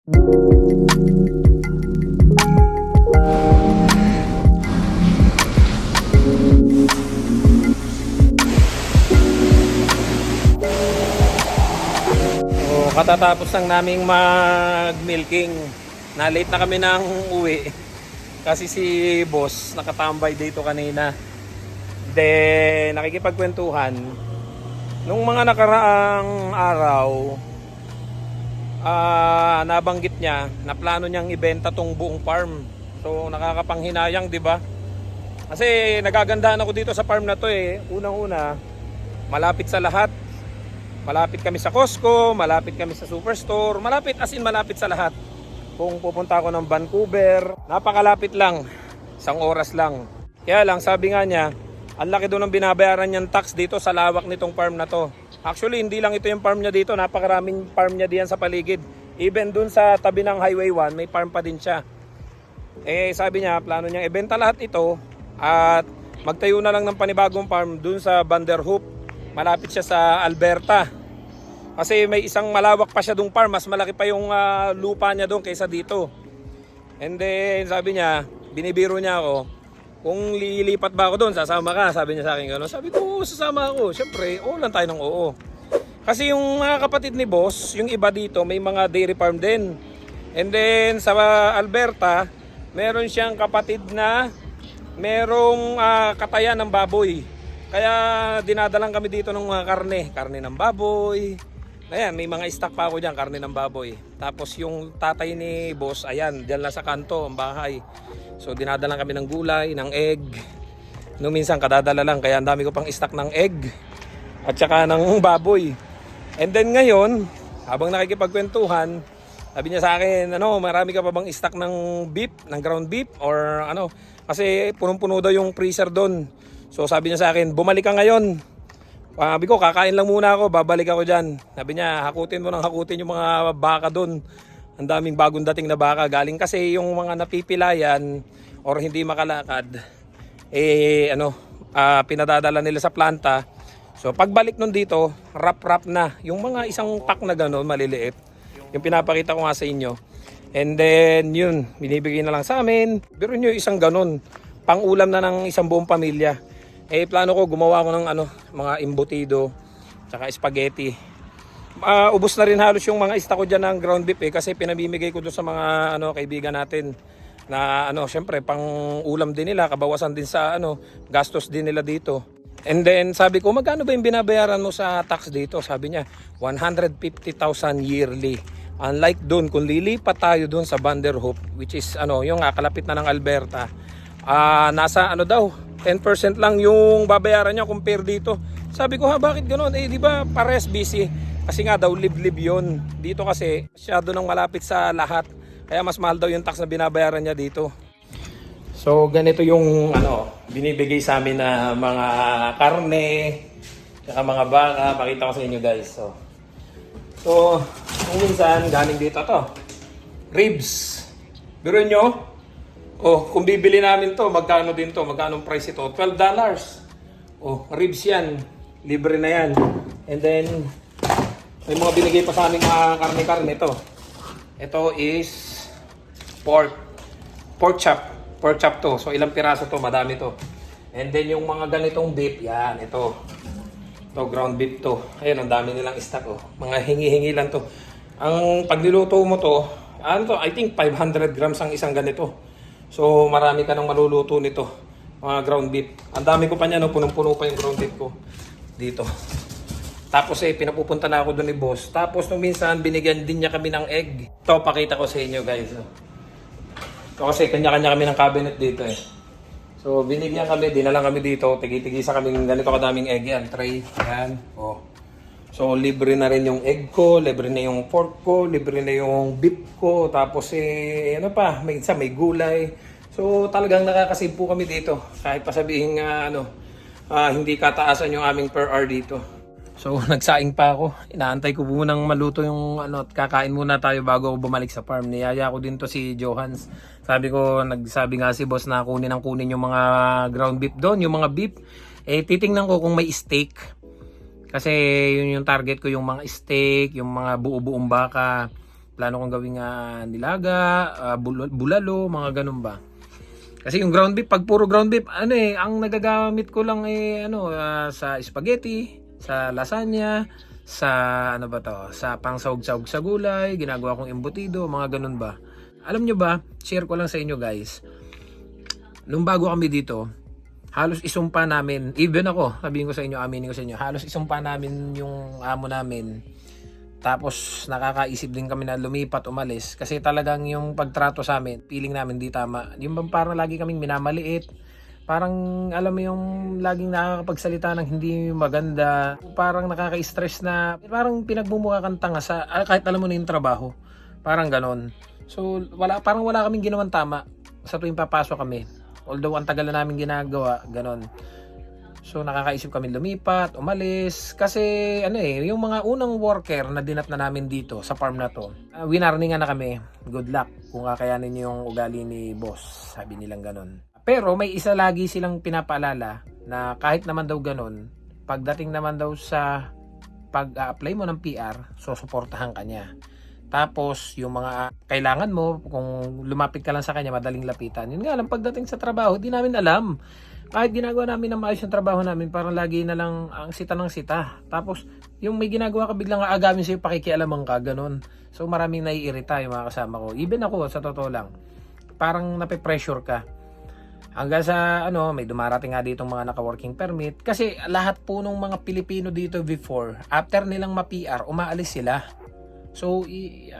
Katatapos lang naming mag-milking. Na late na kami ng uwi. Kasi si boss nakatambay dito kanina. Then nakikipagkwentuhan. Nung mga nakaraang araw, nabanggit niya na plano niyang ibenta tong buong farm. So nakakapanghinayang, 'di ba? Kasi nagagandaan ako dito sa farm na to eh. Unang-una, malapit sa lahat. Malapit kami sa Costco, malapit kami sa Superstore, malapit as in malapit sa lahat. Kung pupunta ako ng Vancouver, napakalapit lang, 1 oras lang. Kaya lang, sabi nga niya, ang laki doon ng binabayaran niyang tax dito sa lawak nitong farm na to. Actually, hindi lang ito yung farm niya dito, napakaraming farm niya diyan sa paligid. Even doon sa tabi ng Highway 1, may farm pa din siya. Eh sabi niya, plano niyang ibenta lahat ito at magtayo na lang ng panibagong farm doon sa Vanderhoof. Malapit siya sa Alberta. Kasi may isang malawak pa siya doong farm, mas malaki pa yung lupa niya doon kaysa dito. And then sabi niya, binibiro niya ako, kung lilipat ba ako doon, sasama ka? Sabi niya sa akin gano'n. Sabi ko, oo, sasama ako. Siyempre, oo lang tayo ng oo. Kasi yung mga kapatid ni boss, yung iba dito, may mga dairy farm din. And then sa Alberta, meron siyang kapatid na merong katayan ng baboy. Kaya dinadalang kami dito ng mga karne ng baboy. Ayan, may mga stock pa ako dyan, karne ng baboy. Tapos yung tatay ni boss, ayan, dyan lang sa kanto, ang bahay. So dinadalang kami ng gulay, ng egg. No, minsan kadadala lang, kaya ang dami ko pang stock ng egg. At saka ng baboy. And then ngayon, habang nakikipagkwentuhan, sabi niya sa akin, marami ka pa bang stock ng beef, ng ground beef? Or ano, kasi punong-puno daw yung freezer doon. So sabi niya sa akin, bumalik ka ngayon. Sabi ko, kakain lang muna ako, babalik ako dyan. Sabi niya, hakutin mo ng hakutin yung mga baka doon. Ang daming bagong dating na baka. Galing kasi yung mga napipilayan or hindi makalakad, pinadadala nila sa planta. So pagbalik nun dito, wrap na. Yung mga isang pack na gano'n, maliliit. Yung pinapakita ko nga sa inyo. And then yun, binibigay na lang sa amin. Pero nyo isang gano'n, pang ulam na ng isang buong pamilya. Plano ko gumawa ko ng mga embutido tsaka spaghetti. Ubos na rin halos yung mga stock ko diyan ng ground beef kasi pinamimigay ko doon sa mga kaibigan natin na syempre pang ulam din nila, kabawasan din sa gastos din nila dito. And then sabi ko, magkano ba yung binabayaran mo sa tax dito? Sabi niya, 150,000 yearly. Unlike doon, kung lilipat tayo doon sa Vanderhoof, which is yung kalapit na ng Alberta, nasa daw 10% lang yung babayaran niya compare dito. Sabi ko, bakit ganoon? Di ba pares busy? Kasi nga daw live yun. Dito kasi masyado nang malapit sa lahat. Kaya mas mahal daw yung tax na binabayaran niya dito. So ganito yung binibigay sa amin na mga karne, saka mga baka. Pakita ko sa inyo guys. So kung minsan galing dito to. Ribs. Biro nyo? Kung bibili namin to, magkano din to? Magkano price ito? $12. Ribs yan. Libre na yan. And then, may mga binigay pa sa aming karne-karne to. Ito is pork. Pork chop. Pork chop to. So, ilang piraso to? Madami to. And then, yung mga ganitong beef, yan. Ito. Ito, ground beef to. Ayun, ang dami nilang stock. Mga hingi-hingi lang to. Ang pagniluto mo to, I think 500 grams ang isang ganito. So marami ka nang maluluto nito, mga ground beef. Ang dami ko pa niya, punong-puno pa yung ground beef ko dito. Tapos pinapupunta na ako doon ni boss. Tapos nung minsan binigyan din niya kami ng egg. Ito, pakita ko sa inyo guys. Ito kasi kanya-kanya kami ng cabinet dito So binigyan kami, dinalang kami dito. Tigi-tigisa kami ganito kadaming egg yan. Tray, yan. So libre na rin yung egg ko, libre na yung pork ko, libre na yung beef ko, tapos may gulay. So talagang nakakasave po kami dito. Kahit pa sabihin hindi kataasan yung aming per hour dito. So nagsaing pa ako. Inaantay ko munang maluto yung at kakain muna tayo bago ako bumalik sa farm. Niyaya ko din to si Johans. Nagsabi nga si boss na kunin yung mga ground beef doon, yung mga beef. Titingnan ko kung may steak. Kasi yun yung target ko, yung mga steak, yung mga buo-buong baka. Plano kong gawing nilaga, bulalo, mga ganun ba. Kasi yung ground beef, pag puro ground beef, ang nagagamit ko lang sa spaghetti, sa lasagna, sa sa pangsahog-sahog sa gulay, ginagawa kong embutido, mga ganun ba. Alam nyo ba, share ko lang sa inyo guys, nung bago kami dito, halos isumpa namin, even ako, sabihin ko sa inyo, aminin ko sa inyo, halos isumpa namin yung amo namin. Tapos nakakaisip din kami na lumipat, umalis, kasi talagang yung pagtrato sa amin, feeling namin di tama. Yung parang lagi kaming minamaliit, parang alam mo yung laging nakakapagsalita ng hindi maganda, parang nakaka-stress na, parang pinagmumukha kang tanga sa kahit alam mo na yung trabaho, parang ganon. So parang wala kaming ginawang tama sa tuwing papasok kami, although ang tagal na namin ginagawa, ganon. So nakakaisip kami lumipat, umalis, kasi yung mga unang worker na dinat na namin dito sa farm na to, winarningan na kami, good luck kung kakayanin niyo yung ugali ni boss, sabi nilang ganon. Pero may isa lagi silang pinapaalala na kahit naman daw ganon, pagdating naman daw sa pag-apply mo ng PR, so suportahan ka niya. Tapos yung mga kailangan mo, kung lumapit ka lang sa kanya, madaling lapitan. Yun nga lang, pagdating sa trabaho, di namin alam. Kahit ginagawa namin ng maayos yung trabaho namin, parang lagi na lang ang sita ng sita. Tapos yung may ginagawa ka, biglang aagamin sa'yo, pakikialaman ka, ganun. So maraming naiirita yung mga kasama ko. Even ako, sa totoo lang, parang nape-pressure ka. Hanggang sa may dumarating nga ditong mga naka-working permit. Kasi lahat po ng mga Pilipino dito before, after nilang ma-PR, umaalis sila. So,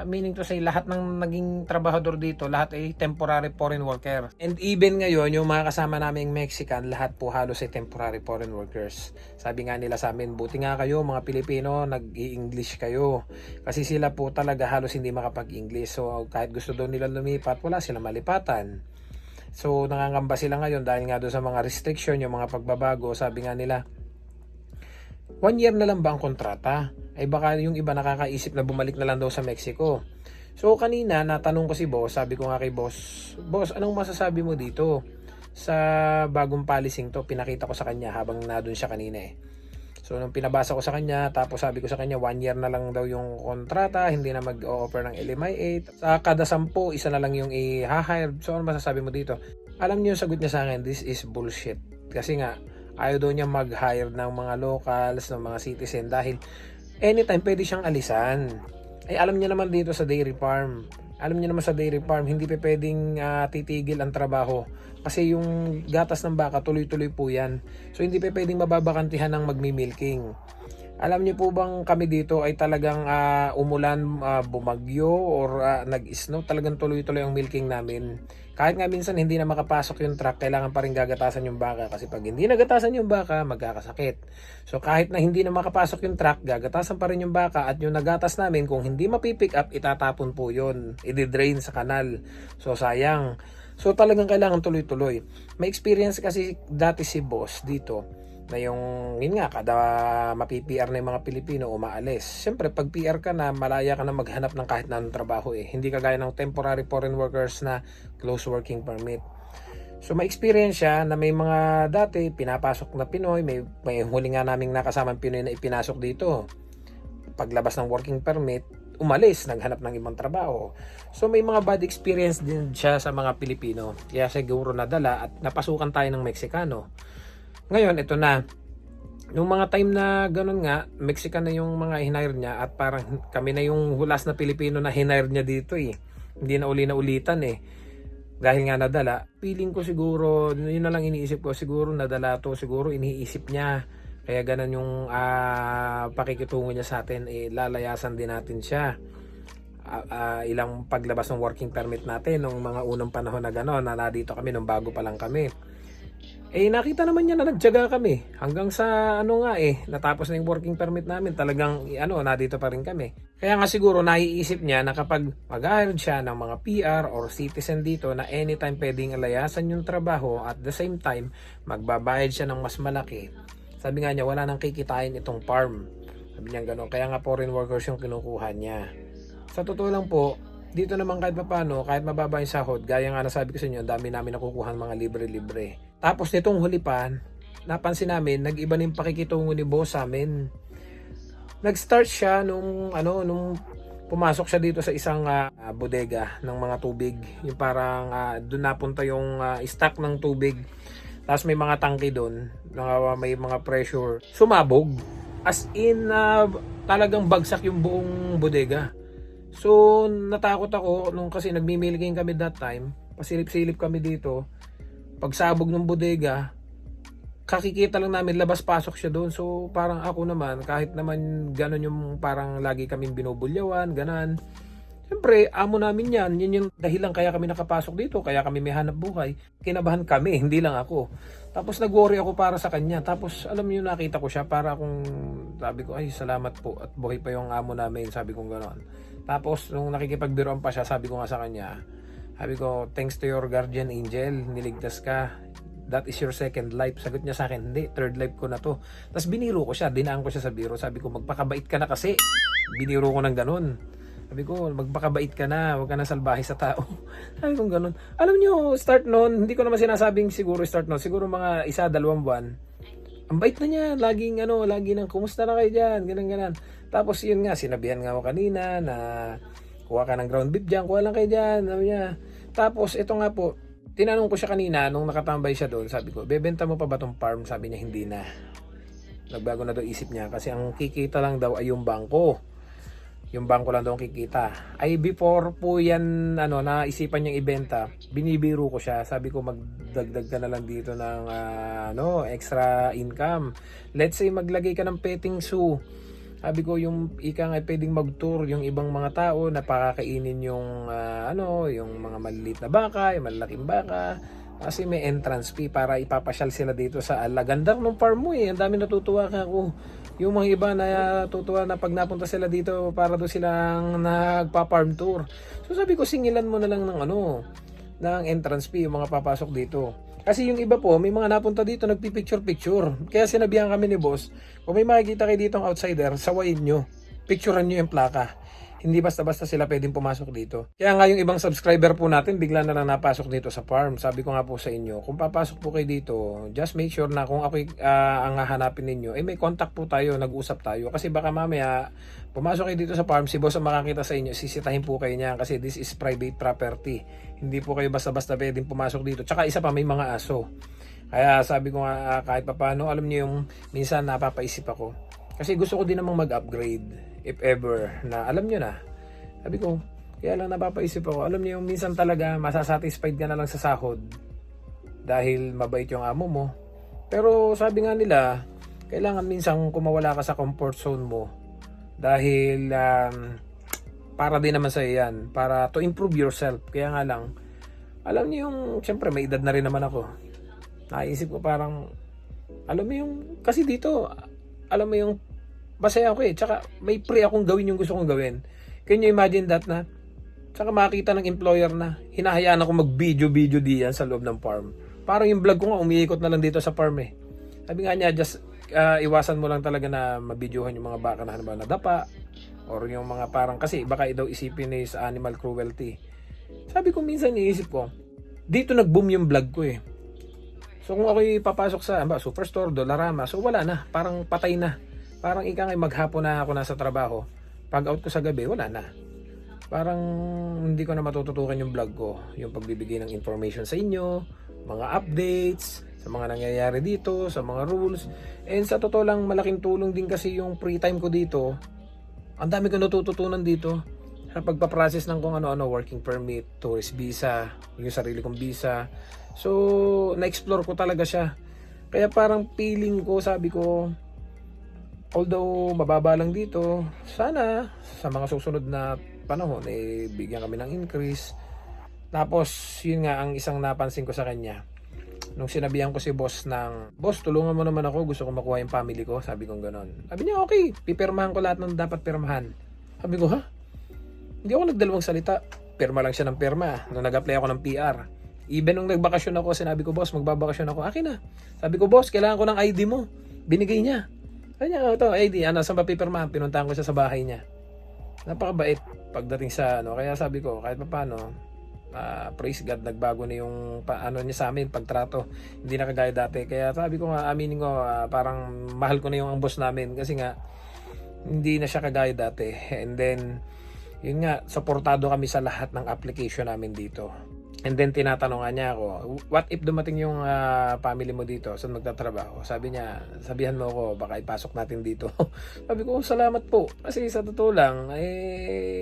meaning to say, lahat ng naging trabahador dito, lahat ay temporary foreign worker. And even ngayon, yung mga kasama naming Mexican, lahat po halos ay temporary foreign workers. Sabi nga nila sa amin, buti nga kayo mga Pilipino, nag-i-English kayo. Kasi sila po talaga halos hindi makapag-English. So, kahit gusto daw nila lumipat, wala silang malipatan. So, nangangamba sila ngayon dahil nga doon sa mga restriction, yung mga pagbabago. Sabi nga nila, 1 year na lang ba ang kontrata? Ay baka yung iba nakakaisip na bumalik na lang daw sa Mexico. So kanina natanong ko si boss, sabi ko nga kay boss, anong masasabi mo dito sa bagong policing to? Pinakita ko sa kanya habang nandun siya kanina eh. So nung pinabasa ko sa kanya, tapos sabi ko sa kanya 1 year na lang daw yung kontrata, hindi na mag-o-offer ng LMI 8. Sa kada 10, isa na lang yung i-hire. So ano masasabi mo dito? Alam niyo yung sagot niya sa akin, this is bullshit. Kasi nga ayaw daw niya mag-hire ng mga locals, ng mga citizen dahil anytime pwede siyang alisan. Ay alam niya naman dito sa dairy farm. Alam niya naman sa dairy farm, hindi pa pwedeng titigil ang trabaho. Kasi yung gatas ng baka, tuloy-tuloy po yan. So hindi pa pwedeng mababakantihan ng magmi-milking. Alam niyo po bang kami dito ay talagang umulan, bumagyo, or nag-snow, talagang tuloy-tuloy ang milking namin. Kahit nga minsan hindi na makapasok yung truck, kailangan pa rin gagatasan yung baka. Kasi pag hindi nagatasan yung baka, magkakasakit. So kahit na hindi na makapasok yung truck, gagatasan pa rin yung baka. At yung nagatas namin, kung hindi mapipick up, itatapon po yun. I-drain sa kanal. So sayang. So talagang kailangan tuloy-tuloy. May experience kasi dati si boss dito na yun nga, kada mapi-PR na yung mga Pilipino, umaalis. Siyempre, pag PR ka na, malaya ka na maghanap ng kahit na anong trabaho eh. Hindi kagaya ng temporary foreign workers na close working permit. So, may experience siya na may mga dati pinapasok na Pinoy, may huli nga naming nakasamang Pinoy na ipinasok dito. Paglabas ng working permit, umalis, naghanap ng ibang trabaho. So, may mga bad experience din siya sa mga Pilipino. Kaya siguro nadala at napasukan tayo ng Meksikano. Ngayon, ito na. Nung mga time na ganun nga, Mexican na yung mga hinire niya at parang kami na yung hulas na Pilipino na hinire niya dito eh. Hindi na ulitan eh. Dahil nga nadala, feeling ko siguro, yun na lang iniisip ko, siguro nadala to, siguro iniisip niya. Kaya ganun yung pakikitungo niya sa atin, lalayasan din natin siya. Ilang paglabas ng working permit natin nung mga unang panahon na gano'n, na dito kami nung bago pa lang kami. Nakita naman niya na nagtiyaga kami hanggang sa natapos na yung working permit namin, talagang nadito pa rin kami. Kaya nga siguro naiisip niya na kapag mag-hire siya ng mga PR or citizen dito na anytime pwedeng alayasan yung trabaho, at the same time magbabayad siya ng mas malaki. Sabi nga niya, wala nang kikitain itong farm. Sabi niya gano'n, kaya nga foreign workers yung kinukuha niya. Sa totoo lang po, dito naman kahit papano, kahit mababa yung sahod, gaya nga nasabi ko sa inyo, ang dami namin nakukuha mga libre-libre. Tapos nitong huli pa, napansin namin, nag-iba na yung pakikitungo ni boss sa amin. Nag-start siya nung pumasok siya dito sa isang bodega ng mga tubig. Yung parang doon napunta yung stock ng tubig. Tapos may mga tangke doon, may mga pressure. Sumabog. As in, talagang bagsak yung buong bodega. So, natakot ako nung kasi nagmimilking kami that time. Pasilip-silip kami dito. Pagsabog ng bodega, kakikita lang namin labas-pasok siya doon. So parang ako naman, kahit naman gano'n yung parang lagi kaming binubulyawan, ganan. Siyempre, amo namin yan. Yun yung dahilan kaya kami nakapasok dito, kaya kami may hanap buhay. Kinabahan kami, hindi lang ako. Tapos nag-worry ako para sa kanya. Tapos alam niyo, nakita ko siya para kung sabi ko, ay salamat po at buhay pa yung amo namin. Sabi ko gano'n. Tapos nung nakikipagbiroan pa siya, sabi ko nga sa kanya, sabi ko, thanks to your guardian angel, niligtas ka. That is your second life. Sagot niya sa akin, hindi, third life ko na to. Tapos biniro ko siya, dinaan ko siya sa biro. Sabi ko, magpakabait ka na kasi. Biniro ko ng ganun. Sabi ko, magpakabait ka na, huwag ka na salbahe sa tao. Sabi ko ganun. Alam niyo, start noon, hindi ko naman sinasabing siguro start noon, siguro mga 1-2 buwan. Ang bait na niya, lagi nang kumusta na kayo dyan, ganun. Tapos yun nga, sinabihan nga ako kanina na kuha ka ng ground beef dyan, kuha lang kayo dyan, sabi niya. Tapos ito nga po, tinanong ko siya kanina nung nakatambay siya doon, sabi ko, bebenta mo pa ba tong farm? Sabi niya, hindi na. Nagbago na daw isip niya kasi ang kikita lang daw ay yung bangko. Yung bangko lang daw ang kikita. Ay before po yan, naisipan niyang ibenta, binibiro ko siya. Sabi ko, magdagdag ka na lang dito ng extra income. Let's say, maglagay ka ng petting zoo. Sabi ko, yung ika nga pwedeng mag-tour yung ibang mga tao na pakakainin yung yung mga maliliit na baka, yung malalaking baka. Kasi may entrance fee para ipapasyal sila dito sa Ganda ng farm mo eh. Ang dami natutuwa ka ako. Yung mga iba na natutuwa na pag napunta sila dito para doon silang nagpa-farm tour. So sabi ko, singilan mo na lang ng entrance fee yung mga papasok dito. Kasi yung iba po, may mga napunta dito, nagpipicture-picture. Kaya sinabihan kami ni boss, kung may makikita kayo dito ang outsider, sawayin nyo. Picturean nyo yung plaka. Hindi basta-basta sila pwedeng pumasok dito. Kaya nga yung ibang subscriber po natin, bigla na lang napasok dito sa farm. Sabi ko nga po sa inyo, kung papasok po kayo dito, just make sure na kung ako ang hahanapin ninyo, may contact po tayo, nag-usap tayo. Kasi baka mamaya, pumasok kayo dito sa farm, si boss ang makakita sa inyo, sisitahin po kayo niya kasi this is private property. Hindi po kayo basta-basta pwedeng pumasok dito. Tsaka isa pa, may mga aso. Kaya sabi ko nga, kahit pa paano, alam niyo yung minsan napapaisip ako. Kasi gusto ko din namang mag-upgrade. If ever na alam nyo na, sabi ko, kaya lang napapaisip ako, alam niyo yung minsan talaga masasatisfied ka na lang sa sahod dahil mabait yung amo mo. Pero sabi nga nila, kailangan minsan kumawala ka sa comfort zone mo dahil para din naman sa yan, para to improve yourself. Kaya nga lang, alam niyo yung, syempre may edad na rin naman ako. Naisip ko parang, alam mo yung, kasi dito, alam mo yung, masaya ako eh. Tsaka may free akong gawin yung gusto kong gawin. Can you imagine that na? Tsaka makita ng employer na hinahayaan ako mag-video diyan sa loob ng farm. Parang yung vlog ko nga, umiikot na lang dito sa farm eh. Sabi nga niya, just iwasan mo lang talaga na mabidyohan yung mga baka na nadapa. Or yung mga parang, kasi baka daw isipin is animal cruelty. Sabi ko minsan iisip ko, dito nag-boom yung vlog ko eh. So kung ako'y papasok sa Superstore, Dollarama, so wala na. Parang patay na. Parang ika nga maghapon na ako nasa trabaho. Pag out ko sa gabi, wala na. Parang hindi ko na matututukan yung vlog ko. Yung pagbibigay ng information sa inyo, mga updates, sa mga nangyayari dito, sa mga rules. And sa totoo lang, malaking tulong din kasi yung free time ko dito. Ang dami ko natututunan dito. Sa pagpaprocess ng kung ano-ano, working permit, tourist visa, yung sarili kong visa. So, na-explore ko talaga siya. Kaya parang feeling ko, sabi ko, although mababa lang dito, sana sa mga susunod na panahon bigyan kami ng increase. Tapos yun nga ang isang napansin ko sa kanya. Nung sinabihan ko si boss boss, tulungan mo naman ako, gusto ko makuha yung family ko, sabi ko gano'n. Sabi niya, okay, pipirmahan ko lahat ng dapat pirmahan. Sabi ko, ha? Hindi ako nagdalawang salita. Pirma lang siya ng pirma nung nag-apply ako ng PR. Even nung nagbakasyon ako, sinabi ko, boss, magbabakasyon ako. Akin na. Sabi ko, boss, kailangan ko ng ID mo. Binigay niya. Kanya ito, ID, saan ba pipirmahan? Pinuntahan ko siya sa bahay niya. Napakabait pagdating sa kaya sabi ko, kahit pa paano, praise God, nagbago na yung niya sa amin, pagtrato. Hindi na kagaya dati. Kaya sabi ko nga, aminin ko, parang mahal ko na yung ang boss namin kasi nga, hindi na siya kagaya dati. And then, Yun nga, suportado kami sa lahat ng application namin dito. And then tinatanungan niya ako, what if dumating yung family mo dito, saan magtatrabaho? Sabi niya, sabihan mo ako, baka ipasok natin dito. Sabi ko, salamat po. Kasi sa totoo lang,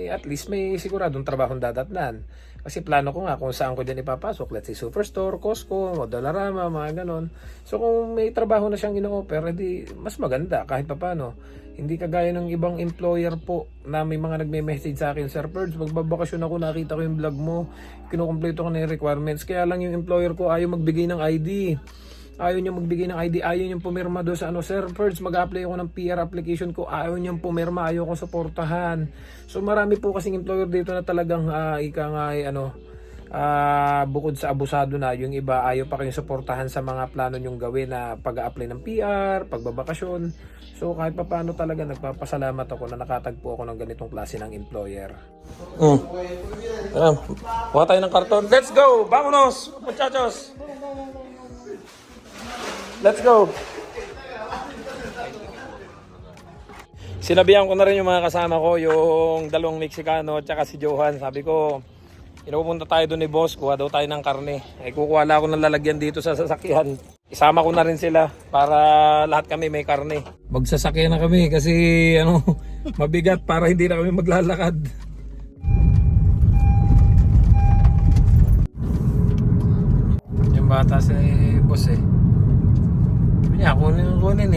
at least may siguradong trabahong dadatnan. Kasi plano ko nga kung saan ko dyan ipapasok. Let's say Superstore, Costco, Dollarama, mga ganon. So kung may trabaho na siyang ino-offer, edi mas maganda kahit papano. Hindi kagaya ng ibang employer po na may mga nagme-message sa akin, Sir Perds, magbabakasyon ako, nakita ko yung vlog mo, kinukumpleto ko na yung requirements. Kaya lang yung employer ko ayaw magbigay ng ID. Ayaw niya magbigay ng ID, ayaw niyang pumirma doon sa Sir Perds, mag-apply ako ng PR application ko, ayaw niyang pumirma, ayaw ko suportahan. So marami po kasing employer dito na talagang bukod sa abusado na, yung iba ayaw pa kayong suportahan sa mga plano nyong gawin na pag-a-apply ng PR, pagbabakasyon. So kahit pa paano talaga nagpapasalamat ako na nakatagpo ako ng ganitong klase ng employer. Kuha tayo ng karton. Let's go! Vámonos! Muchachos! Let's go! Sinabihan ko na rin yung mga kasama ko, yung dalawang Meksikano at saka si Johan. Sabi ko, inupunta tayo doon ni boss, kuha daw tayo ng karne. Kukuha lang ako ng lalagyan dito sa sasakyan. Isama ko na rin sila para lahat kami may karne. Magsasakyan na kami kasi mabigat para hindi na kami maglalakad. Yung bata si boss sabi niya, kunin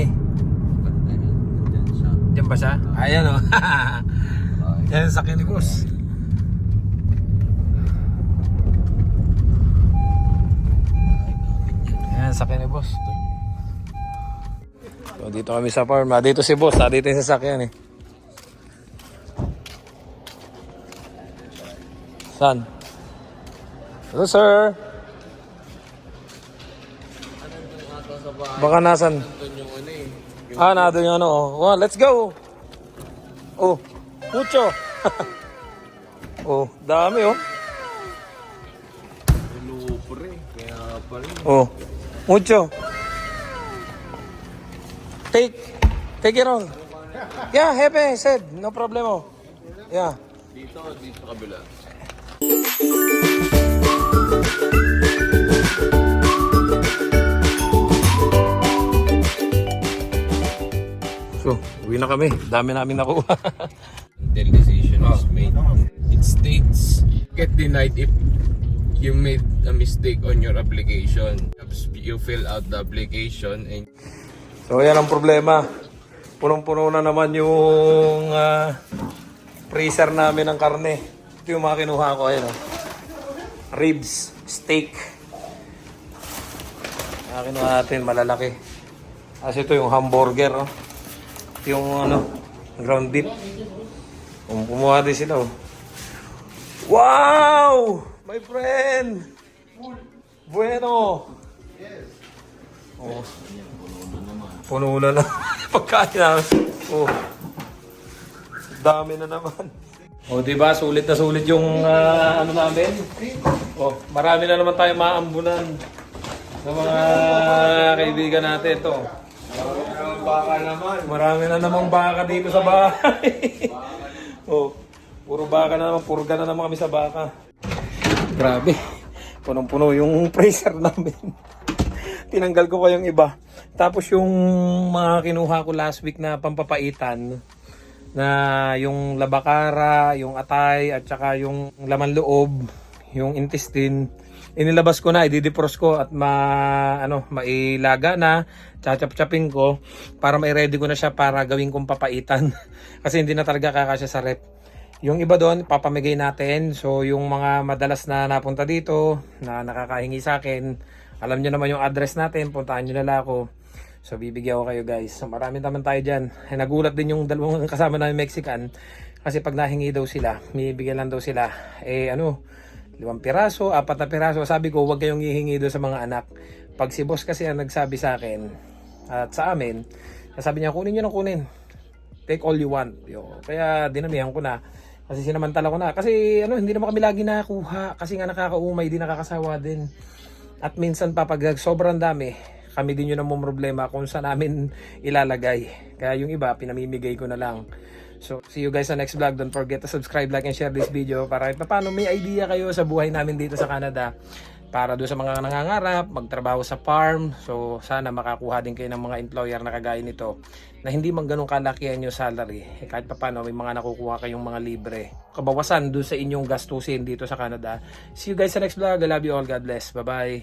Diyan ba siya? Ayan Yan sakyan ni boss. Sakyan ni boss. So, dito kami sa farm. Dito si boss. Dito yung sasakyan Saan? Hello sir. Baka nasan? Nandun yung Well, let's go. Mucho. Dami Mucho. Take it all. Yeah, Hepe said, no problemo. Yeah. Dito kabila. So, uwi na kami. Dami namin nakuha. Until decision is made. It states, get denied if you made a mistake on your application. You fill out the application and So yan ang problema. Punong-puno na naman yung freezer namin ng karne. Ito yung mga kinuha ko. Ribs, steak. Kinuha natin malalaki. Kasi ito yung hamburger. Yung ground beef. Kumuha din sila. Wow! My friend! Bueno! Puno na naman. Pagkain namin. Dami na naman. Diba? Sulit na sulit yung namin. Marami na naman tayo maambunan ng mga kaibigan natin. Ito. Marami na namang baka dito sa bahay. Puro baka na naman. Purga na naman kami sa baka. Grabe. Punong-puno yung freezer namin. Tinanggal ko yung iba. Tapos yung mga kinuha ko last week na pampapaitan na yung labakara, yung atay at saka yung laman loob, yung intestine, inilabas ko na, i-defrost ko at mailaga na, chachap-chapin ko para mai-ready ko na siya para gawin kong papaitan. Kasi hindi na talaga kakasya sa rep. Yung iba doon, papamigay natin. So yung mga madalas na napunta dito, na nakakahingi sa akin, alam nyo naman yung address natin, puntahan nyo na lang ako. So bibigyan ko kayo guys. So, marami naman tayo dyan. Nagulat din yung dalawang kasama namin Mexican. Kasi pag nahingi daw sila, bibigyan lang daw sila. 5 piraso, 4 na piraso. Sabi ko, huwag kayong hihingi doon sa mga anak. Pag si boss kasi ang nagsabi sa akin, at sa amin, sabi niya, kunin nyo na kunin. Take all you want. Kaya dinamihan ko na. Kasi sinamantala ko na. Kasi hindi naman kami lagi nakakuha. Kasi nga nakakaumay, di nakakasawa din. At minsan pa pag sobrang dami, kami din yun ang problema kung saan namin ilalagay. Kaya yung iba, pinamimigay ko na lang. So, see you guys sa next vlog. Don't forget to subscribe, like, and share this video para kahit paano may idea kayo sa buhay namin dito sa Canada. Para doon sa mga nangangarap, magtrabaho sa farm. So, sana makakuha din kayo ng mga employer na kagaya nito na hindi man ganun kalakihan yung salary. Kahit paano may mga nakukuha kayong mga libre. Kabawasan doon sa inyong gastusin dito sa Canada. See you guys sa next vlog. I love you all. God bless. Bye-bye.